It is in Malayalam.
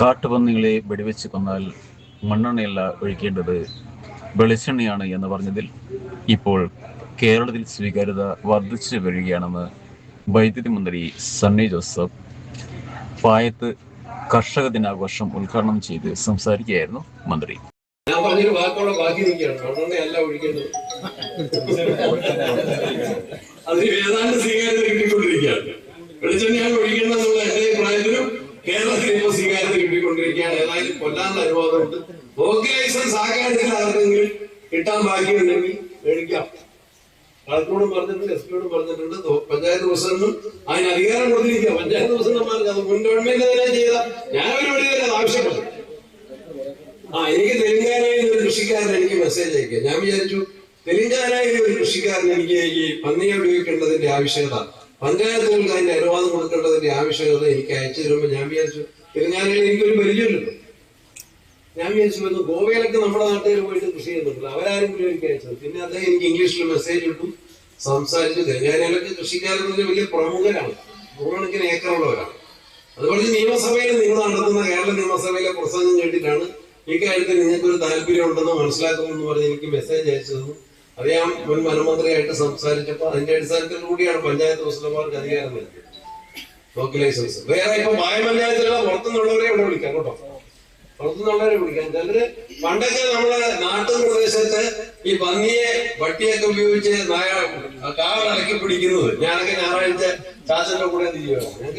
കാട്ടുപന്നികളെ വെടിവെച്ച് കൊന്നാൽ മണ്ണെണ്ണയല്ല ഒഴിക്കേണ്ടത് വെളിച്ചെണ്ണയാണ് എന്ന് പറഞ്ഞതിൽ ഇപ്പോൾ കേരളത്തിൽ സ്വീകാര്യത വർദ്ധിച്ചു വരികയാണെന്ന് വൈദ്യുതി മന്ത്രി സണ്ണി ജോസഫ് പായത്ത് കർഷക ദിനാഘോഷം ഉദ്ഘാടനം ചെയ്ത് സംസാരിക്കുകയായിരുന്നു മന്ത്രി. ഞാൻ പറഞ്ഞൊരു വാക്കോടെ ബാക്കി നിൽക്കുകയാണ്. മണ്ണെണ്ണയല്ല ഒഴിക്കേണ്ടത്. അതിന് ഏതാണ്ട് സ്വീകാര്യത കിട്ടിക്കൊണ്ടിരിക്കുകയാണ്. വെളിച്ചെണ്ണയാണ് ഒഴിക്കേണ്ടതെന്നുള്ള എന്റെ അഭിപ്രായത്തിലും കേരളത്തിൽ ഇപ്പോൾ സ്വീകാര്യത കിട്ടിക്കൊണ്ടിരിക്കുകയാണ്. ഏതായാലും കൊല്ലാനുള്ള അനുവാദമുണ്ട്. ഓക്കെ ലൈസൻസ് ആക്കാനില്ല ആർക്കെങ്കിലും കിട്ടാൻ ബാക്കിയുണ്ടെങ്കിൽ മേടിക്കാം. കളക്ടറോടും പറഞ്ഞിട്ടുണ്ട്, എസ് പിയോടും പറഞ്ഞിട്ടുണ്ട്. പഞ്ചായത്ത് പ്രസിഡന്റും അതിന് അധികാരം കൊടുത്തിരിക്കുക. പഞ്ചായത്ത് പ്രസിഡന്റുമാർക്ക് അത് മുൻ ഗവൺമെന്റ് തന്നെ ചെയ്ത ഞാൻ ഒരു വഴി തന്നെ അത് ആവശ്യപ്പെട്ടു. എനിക്ക് തെലങ്കാനയിൽ ഒരു കൃഷിക്കാരൻ എനിക്ക് മെസ്സേജ് അയക്കുക. ഞാൻ വിചാരിച്ചു തെലങ്കാനയിൽ ഒരു കൃഷിക്കാരൻ എനിക്ക് ഈ പന്നിയെ ഉപയോഗിക്കേണ്ടതിന്റെ ആവശ്യകത, പഞ്ചായത്തുകൾക്ക് അതിന്റെ അനുവാദം കൊടുക്കേണ്ടതിന്റെ ആവശ്യകത എനിക്ക് അയച്ചു തരുമ്പോൾ ഞാൻ വിചാരിച്ചു തെലങ്കാനയിൽ എനിക്കൊരു പരിചയമില്ലല്ലോ. ഞാൻ വിചാരിച്ചു വന്നു ഗോവയിലൊക്കെ നമ്മുടെ നാട്ടുകാർ പോയിട്ട് കൃഷി ചെയ്യുന്നുണ്ടല്ലോ, അവരാരെങ്കിലും എനിക്ക് അയച്ചത്. പിന്നെ അദ്ദേഹം എനിക്ക് ഇംഗ്ലീഷിൽ മെസ്സേജ് ഇട്ടു, സംസാരിച്ചു. തെലങ്കാനയിലൊക്കെ കൃഷിക്കാരെന്ന് വലിയ പ്രമുഖരാണ്, നൂറുകണക്കിന് ഏക്കറുള്ളവരാണ്. അതുപോലെ നിയമസഭയിൽ നിങ്ങൾ നടത്തുന്ന കേരള നിയമസഭയിലെ പ്രസംഗം കേട്ടിട്ടാണ് ഇക്കാര്യത്തിൽ നിങ്ങൾക്കൊരു താല്പര്യം ഉണ്ടെന്ന് മനസ്സിലാക്കുമെന്ന് പറഞ്ഞ് എനിക്ക് മെസ്സേജ് അയച്ചതെന്നും അറിയാം. മുൻ വനമന്ത്രിയായിട്ട് സംസാരിച്ചപ്പോൾ അതിന്റെ അടിസ്ഥാനത്തിൽ കൂടിയാണ് പഞ്ചായത്ത് പ്രസിഡന്റുമാർക്ക് അധികാരം നൽകിയത്. ലോക്കൽ ലൈസൻസ് വേറെ ഇപ്പൊ പായ പഞ്ചായത്തിലുള്ള പുറത്തുനിന്നുള്ളവരെ ഇവിടെ വിളിക്കാം കേട്ടോ, പുറത്തുനിന്നുള്ളവരെ വിളിക്കാം. ചിലര് പണ്ടൊക്കെ നമ്മളെ നാട്ടുപ്രദേശത്ത് ഈ പന്നിയെ വട്ടിയൊക്കെ ഉപയോഗിച്ച് കാവലിറക്കി പിടിക്കുന്നത് ഞാനൊക്കെ ഞായറാഴ്ച ചാച്ചന്റെ കൂടെ ചെയ്യുകയാണ്.